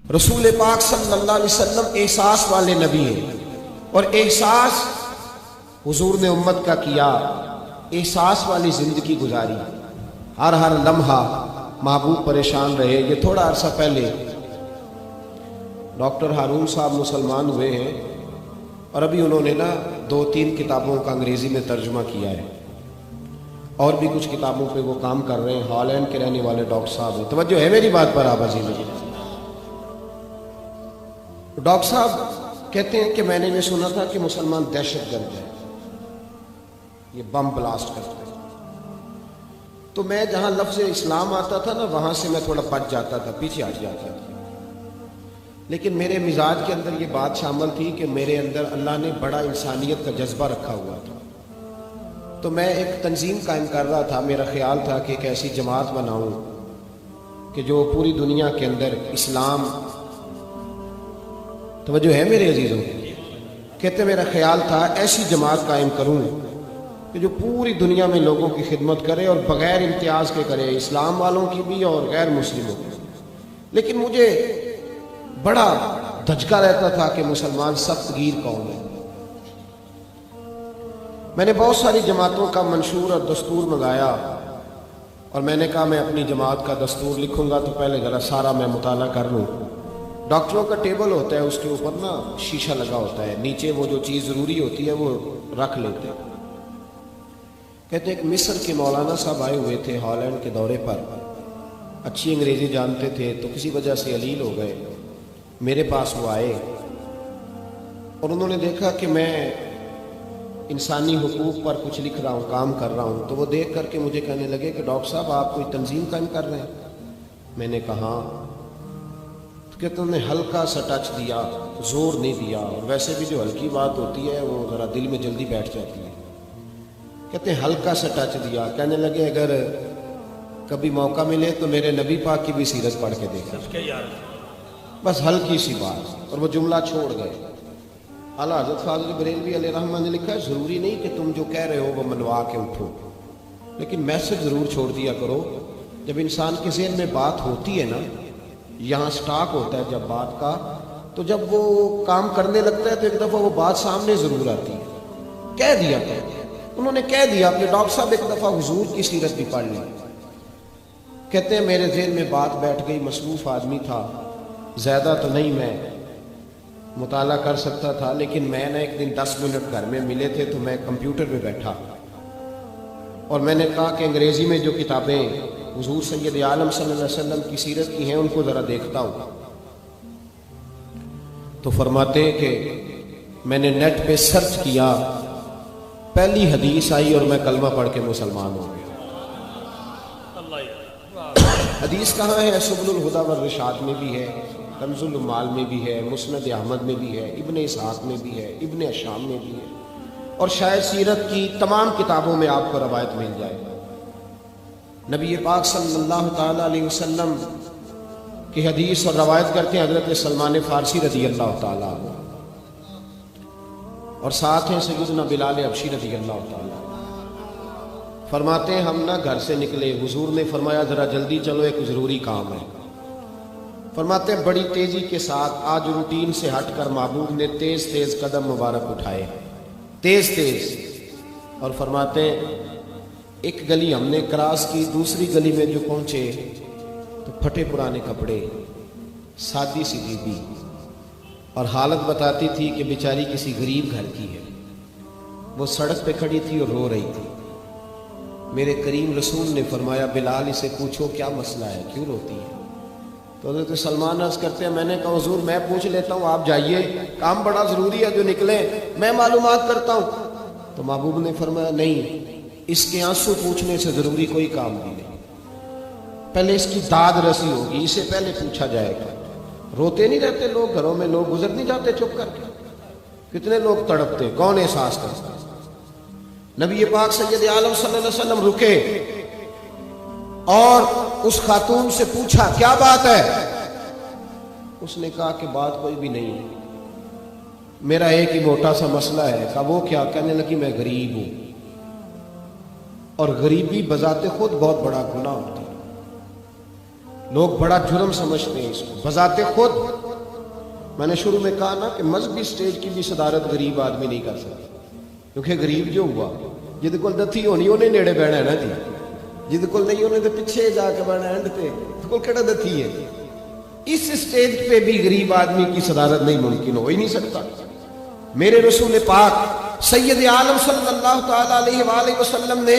رسول پاک صلی اللہ علیہ وسلم احساس والے نبی ہیں، اور احساس حضور نے امت کا کیا، احساس والی زندگی گزاری، ہر لمحہ محبوب پریشان رہے۔ یہ تھوڑا عرصہ پہلے ڈاکٹر ہارون صاحب مسلمان ہوئے ہیں، اور ابھی انہوں نے 2-3 کتابوں کا انگریزی میں ترجمہ کیا ہے، اور بھی کچھ کتابوں پہ وہ کام کر رہے ہیں۔ ہالینڈ کے رہنے والے ڈاکٹر صاحب ہیں، توجہ ہے میری بات پر آپ عزیز؟ ڈاکٹر صاحب کہتے ہیں کہ میں نے یہ سنا تھا کہ مسلمان دہشت گرد ہے، یہ بم بلاسٹ کرتے ہیں، تو میں جہاں لفظ اسلام آتا تھا وہاں سے میں تھوڑا بچ جاتا تھا، پیچھے ہٹ جاتا تھا، لیکن میرے مزاج کے اندر یہ بات شامل تھی کہ میرے اندر اللہ نے بڑا انسانیت کا جذبہ رکھا ہوا تھا، تو میں ایک تنظیم قائم کر رہا تھا۔ میرا خیال تھا کہ ایک ایسی جماعت بناؤں کہ جو پوری دنیا کے اندر اسلام، توجہ ہے میرے عزیزوں؟ کہتے میرا خیال تھا ایسی جماعت قائم کروں کہ جو پوری دنیا میں لوگوں کی خدمت کرے اور بغیر امتیاز کے کرے، اسلام والوں کی بھی اور غیر مسلموں کی۔ لیکن مجھے بڑا دھچکا رہتا تھا کہ مسلمان سخت گیر قوم ہے۔ میں نے بہت ساری جماعتوں کا منشور اور دستور منگایا، اور میں نے کہا میں اپنی جماعت کا دستور لکھوں گا تو پہلے ذرا سارا میں مطالعہ کر لوں۔ ڈاکٹروں کا ٹیبل ہوتا ہے، اس کے اوپر شیشہ لگا ہوتا ہے، نیچے وہ جو چیز ضروری ہوتی ہے وہ رکھ لیتے ہیں۔ کہتے ہیں کہ مصر کے مولانا صاحب آئے ہوئے تھے ہالینڈ کے دورے پر، اچھی انگریزی جانتے تھے، تو کسی وجہ سے علیل ہو گئے۔ میرے پاس وہ آئے اور انہوں نے دیکھا کہ میں انسانی حقوق پر کچھ لکھ رہا ہوں، کام کر رہا ہوں، تو وہ دیکھ کر کے مجھے کہنے لگے کہ ڈاکٹر صاحب آپ کوئی تنظیم قائم کر رہے ہیں؟ میں نے کہا ہاں۔ تو کہتے انہوں نے ہلکا سا ٹچ دیا، زور نہیں دیا، اور ویسے بھی جو ہلکی بات ہوتی ہے وہ ذرا دل میں جلدی بیٹھ جاتی ہے۔ کہتے ہیں ہلکا سا ٹچ دیا، کہنے لگے اگر کبھی موقع ملے تو میرے نبی پاک کی بھی سیرت پڑھ کے دیکھا، بس ہلکی سی بات، اور وہ جملہ چھوڑ گئے۔ اعلیٰ حضرت فاضل بریلوی علیہ رحمہ نے لکھا ہے ضروری نہیں کہ تم جو کہہ رہے ہو وہ منوا کے اٹھو، لیکن میسج ضرور چھوڑ دیا کرو۔ جب انسان کے ذہن میں بات ہوتی ہے یہاں سٹاک ہوتا ہے جب بات کا، تو جب وہ کام کرنے لگتا ہے تو ایک دفعہ وہ بات سامنے ضرور آتی ہے۔ کہہ دیا انہوں نے، کہہ دیا کہ ڈاکٹر صاحب ایک دفعہ حضور کی سیرت بھی پڑھ لی۔ کہتے ہیں میرے ذہن میں بات بیٹھ گئی، مصروف آدمی تھا، زیادہ تو نہیں میں مطالعہ کر سکتا تھا، لیکن میں نے ایک دن 10 منٹ گھر میں ملے تھے تو میں کمپیوٹر پہ بیٹھا، اور میں نے کہا کہ انگریزی میں جو کتابیں حضور سید عالم صلی اللہ علیہ وسلم کی سیرت کی ہیں ان کو ذرا دیکھتا ہوں۔ تو فرماتے ہیں کہ میں نے نیٹ پہ سرچ کیا، پہلی حدیث آئی اور میں کلمہ پڑھ کے مسلمان ہو گیا۔ حدیث کہاں ہے؟ سبل الہدی والرشاد میں بھی ہے، کنز المال میں بھی ہے، مسند احمد میں بھی ہے، ابن اسحاق میں بھی ہے، ابن اشام میں بھی ہے، اور شاید سیرت کی تمام کتابوں میں آپ کو روایت مل جائے۔ نبی پاک صلی اللہ تعالیٰ علیہ وسلم کی حدیث اور روایت کرتے ہیں حضرت سلمان فارسی رضی اللہ تعالیٰ عنہ، اور ساتھ ہیں سیدنا بلال حبشی رضی اللہ تعالیٰ عنہ۔ فرماتے ہیں ہم گھر سے نکلے، حضور نے فرمایا ذرا جلدی چلو ایک ضروری کام ہے۔ فرماتے ہیں بڑی تیزی کے ساتھ آج روٹین سے ہٹ کر محبوب نے تیز تیز قدم مبارک اٹھائے، تیز تیز، اور فرماتے ہیں ایک گلی ہم نے کراس کی، دوسری گلی میں جو پہنچے تو پھٹے پرانے کپڑے، سادی سی بی بی، اور حالت بتاتی تھی کہ بیچاری کسی غریب گھر کی ہے۔ وہ سڑک پہ کھڑی تھی اور رو رہی تھی۔ میرے کریم رسول نے فرمایا بلال اسے پوچھو کیا مسئلہ ہے، کیوں روتی ہے؟ تو حضرت سلمان عرض کرتے ہیں میں نے کہا حضور میں پوچھ لیتا ہوں، آپ جائیے، کام بڑا ضروری ہے جو نکلے، میں معلومات کرتا ہوں۔ تو محبوب نے فرمایا نہیں، اس کے آنسو پوچھنے سے ضروری کوئی کام بھی نہیں، پہلے اس کی داد رسی ہوگی، اسے پہلے پوچھا جائے گا۔ روتے نہیں رہتے لوگ گھروں میں، لوگ گزر نہیں جاتے چپ کر کے؟ کتنے لوگ تڑپتے، کون احساس کرتا؟ نبی پاک سید عالم صلی اللہ علیہ وسلم رکے اور اس خاتون سے پوچھا کیا بات ہے؟ اس نے کہا کہ بات کوئی بھی نہیں ہے، میرا ایک ہی موٹا سا مسئلہ ہے۔ کہا وہ کیا؟ کہنے لگی میں غریب ہوں، اور غریبی بذات خود بہت بڑا گناہ ہوتا ہے، لوگ بڑا جرم سمجھتے ہیں اس کو، بذات خود میں نے شروع میں کہا نا کہ مذہبی سٹیج کی بھی صدارت غریب آدمی نہیں کر سکتا، کیونکہ غریب جو ہوا جہد کول دتھی ہونی انہیں نیڑے بہنا ہے نا جی، جہد کول نہیں انہیں تو پیچھے جا کے بہنا اینڈ تے کول کیڑا دتھی ہے۔ اس سٹیج پہ بھی غریب آدمی کی صدارت نہیں ممکن ہو ہی نہیں سکتا۔ میرے رسول پاک سید عالم صلی اللہ تعالی علیہ وآلہ وسلم نے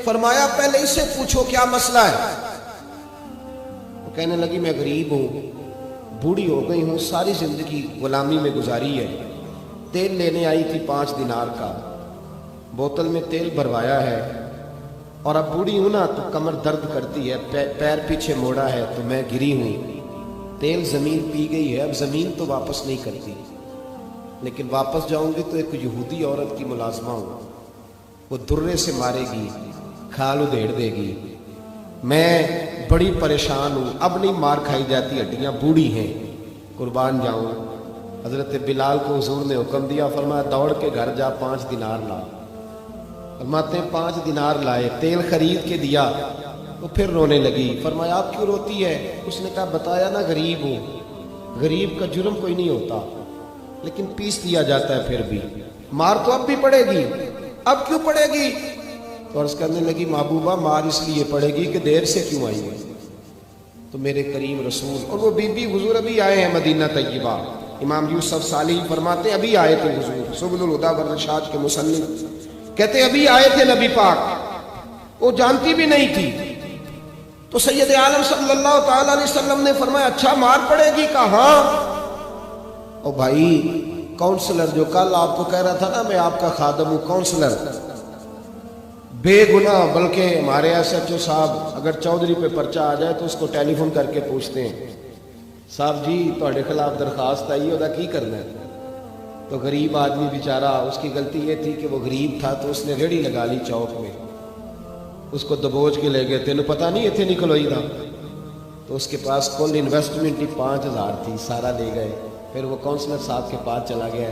فرمایا پہلے اسے پوچھو کیا مسئلہ ہے۔ وہ کہنے لگی میں غریب ہوں، بوڑھی ہو گئی ہوں، ساری زندگی غلامی میں گزاری ہے، تیل لینے آئی تھی 5 دینار کا، بوتل میں تیل بھروایا ہے، اور اب بوڑھی ہوں نا تو کمر درد کرتی ہے، پیر پیچھے موڑا ہے تو میں گری ہوں، تیل زمین پی گئی ہے، اب زمین تو واپس نہیں کرتی، لیکن واپس جاؤں گی تو ایک یہودی عورت کی ملازمہ ہوں، وہ درے سے مارے گی، کھال ادھیڑ دے گی، میں بڑی پریشان ہوں، اب نہیں مار کھائی جاتی، ہڈیاں بوڑھی ہیں، قربان جاؤں۔ حضرت بلال کو حضور نے حکم دیا، فرمایا دوڑ کے گھر جا 5 دینار لا۔ فرماتے ہیں 5 دینار لائے، تیل خرید کے دیا، وہ پھر رونے لگی۔ فرمایا آپ کیوں روتی ہے؟ اس نے کہا بتایا نا غریب ہوں، غریب کا جرم کوئی نہیں ہوتا لیکن پیس دیا جاتا ہے، پھر بھی مار تو اب بھی پڑے گی، اب کیوں پڑے گی؟ تو عرض کرنے لگی محبوبہ مار اس لیے پڑے گی کہ دیر سے کیوں آئی ہے۔ تو میرے کریم رسول اور وہ بی بی حضور ابھی آئے ہیں مدینہ طیبہ، امام یوسف صالحی فرماتے ہیں ابھی آئے تھے حضور، سبل الہدیٰ والرشاد کے مصنف کہتے ابھی آئے تھے نبی پاک، وہ جانتی بھی نہیں تھی۔ تو سید عالم صلی اللہ تعالی علیہ وسلم نے فرمایا اچھا مار پڑے گی؟ کہا ہاں۔ او بھائی کونسلر جو کل آپ کو کہہ رہا تھا نا میں آپ کا خادم ہوں، کونسلر بے گناہ، بلکہ ہمارے SHO صاحب اگر چودھری پہ پرچہ آ جائے تو اس کو ٹیلی فون کر کے پوچھتے ہیں صاحب جی تہاڈے خلاف درخواست آئی ہے، کی کرنا ہے؟ تو غریب آدمی بیچارہ، اس کی غلطی یہ تھی کہ وہ غریب تھا تو اس نے ریڑھی لگا لی چوک میں، اس کو دبوچ کے لے گئے، تینوں پتہ نہیں اتنے نکلوئی تھا، تو اس کے پاس کل انویسٹمنٹ ہی 5000 تھی، سارا لے گئے۔ پھر وہ کونسلر صاحب کے پاس چلا گیا،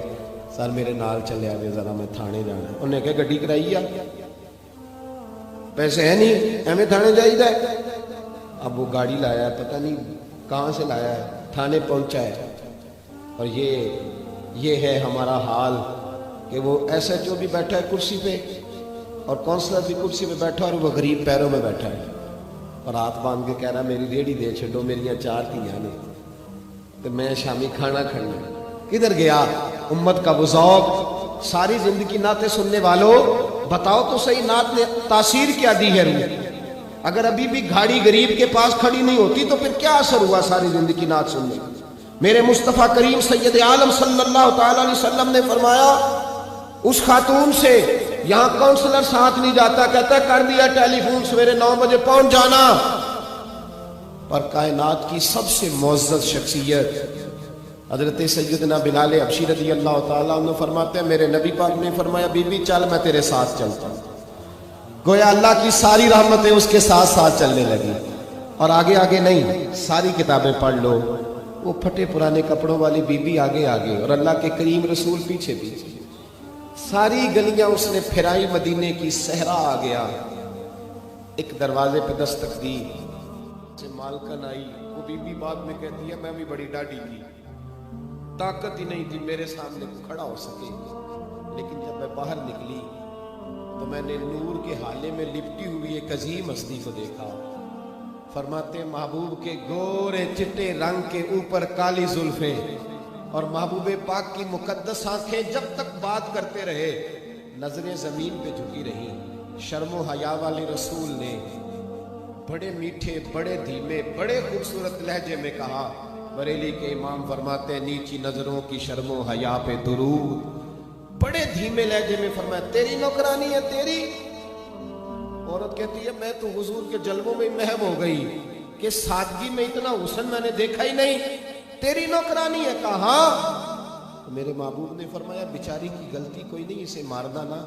سر میرے نال چلے آگے ذرا میں تھانے جانا ہے۔ انہوں نے کہا گڈی کرائی ہے، پیسے ہیں نہیں ایویں تھانے جائیدا ہے۔ اب وہ گاڑی لایا ہے، پتہ نہیں کہاں سے لایا ہے، تھانے پہنچا ہے، اور یہ ہے ہمارا حال کہ وہ SHO بھی بیٹھا ہے کرسی پہ اور کونسلر بھی کرسی پہ بیٹھا، اور وہ غریب پیروں میں بیٹھا ہے اور ہاتھ باندھ کے کہہ رہا میری ریڑھی دے چھڈو، میریاں 4 دھیاں نے تو میں شامی کھانا کھانا۔ کدھر گیا امت کا وہ ذوق؟ ساری زندگی نعتیں سننے والوں بتاؤ تو صحیح نعت نے تاثیر کیا دی ہے روح؟ اگر ابھی بھی گھاڑی غریب کے پاس کھڑی نہیں ہوتی تو پھر کیا اثر ہوا ساری زندگی نعت سننے؟ میرے مصطفیٰ کریم سید عالم صلی اللہ تعالی علیہ وسلم نے فرمایا اس خاتون سے یہاں کونسلر ساتھ نہیں جاتا، کہتا کر دیا ٹیلی فون سویرے 9 بجے پہنچ جانا، پر کائنات کی سب سے معزز شخصیت حضرت سیدنا بلال حبشی رضی اللہ تعالیٰ عنہ فرماتے ہیں میرے نبی پاک نے فرمایا بی بی چل میں تیرے ساتھ چلتا ہوں، گویا اللہ کی ساری رحمتیں اس کے ساتھ ساتھ چلنے لگی، اور آگے آگے نہیں، ساری کتابیں پڑھ لو، وہ پھٹے پرانے کپڑوں والی بی بی آگے آگے اور اللہ کے کریم رسول پیچھے پیچھے، ساری گلیاں اس نے پھرائی، مدینے کی صحرا آ گیا، ایک دروازے پہ دستک دی، مالکن آئی، وہ بی بی بعد میں کہتی ہے میں بھی بڑی ڈاڈی تھی، طاقت ہی نہیں تھی میرے سامنے کھڑا ہو سکے، لیکن جب میں باہر نکلی تو میں نے نور کے حالے میں لپٹی ہوئی ایک عظیم ہستی کو دیکھا۔ فرماتے ہیں محبوب کے گورے چٹے رنگ کے اوپر کالی زلفیں اور محبوب پاک کی مقدس آنکھیں جب تک بات کرتے رہے نظریں زمین پہ جھکی رہی۔ شرم و حیا والے رسول نے بڑے میٹھے، بڑے دھیمے، بڑے خوبصورت لہجے میں کہا، بریلی کے امام فرماتے ہیں نیچی نظروں کی شرم و حیا پہ درود، بڑے دھیمے لہجے میں فرمایا تیری نوکرانی ہے تیری؟ عورت کہتی ہے میں تو حضور کے جلووں میں محو ہو گئی کہ سادگی میں اتنا حسن میں نے دیکھا ہی نہیں، تیری نوکرانی ہے؟ کہا میرے محبوب نے فرمایا بیچاری کی غلطی کوئی نہیں، اسے مارنا نا،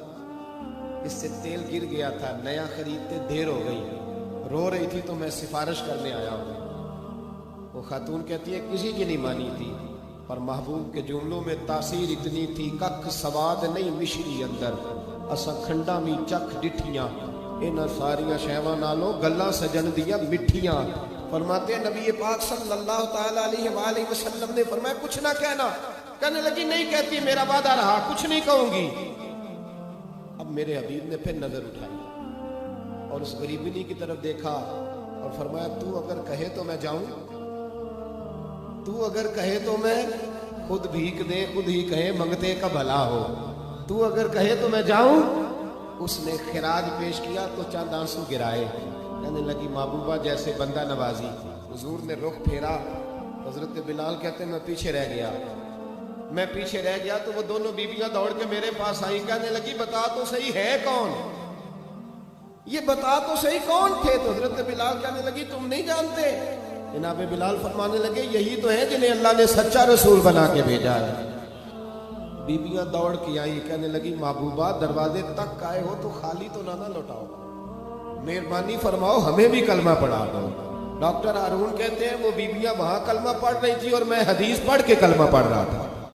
اس سے تیل گر گیا تھا، نیا خریدتے دیر ہو گئی، رو رہی تھی تو میں سفارش کرنے آیا ہوں۔ وہ خاتون کہتی ہے کسی کی نہیں مانی تھی، پر محبوب کے جملوں میں تاثیر اتنی تھی، کک سواد نہیں مشری اندر، اسا کھنڈا می چکھ ڈٹھیاں، انہاں ساریاں شہواں نالوں گلاں سجن دیاں مٹھیاں، فرماتے ہیں نبی پاک صلی اللہ تعالی علیہ وآلہ وسلم نے فرمایا کچھ نہ کہنا. کہنے لگی نہیں کہتی، میرا وعدہ رہا، کچھ نہیں کہوں گی. اب میرے حبیب نے پھر نظر اٹھائی اور اس غریبنی کی طرف دیکھا اور فرمایا تو اگر کہے تو میں جاؤں، تو اگر کہے تو میں خود بھیک دے خود ہی کہے منگتے کا بھلا ہو، تو اگر کہے تو میں جاؤں. اس نے خراج پیش کیا تو چند آنسو گرائے. کہنے لگی محبوبہ جیسے بندہ نوازی. حضور نے رخ پھیرا. حضرت بلال کہتے ہیں میں پیچھے رہ گیا تو وہ دونوں بیویاں دوڑ کے میرے پاس آئی. کہنے لگی بتا تو صحیح ہے کون، یہ بتا تو صحیح کون تھے. تو حضرت بلال کہنے لگی تم نہیں جانتے. جناب بلال فرمانے لگے یہی تو ہیں جنہیں اللہ نے سچا رسول بنا کے بھیجا ہے. بیویاں دوڑ کے آئی. کہنے لگی محبوبہ دروازے تک آئے ہو تو خالی تو نہ لوٹاؤ، مہربانی فرماؤ ہمیں بھی کلمہ پڑھا دو. ڈاکٹر ہارون کہتے ہیں وہ بیویاں وہاں کلمہ پڑھ رہی تھی اور میں حدیث پڑھ کے کلمہ پڑھ رہا تھا.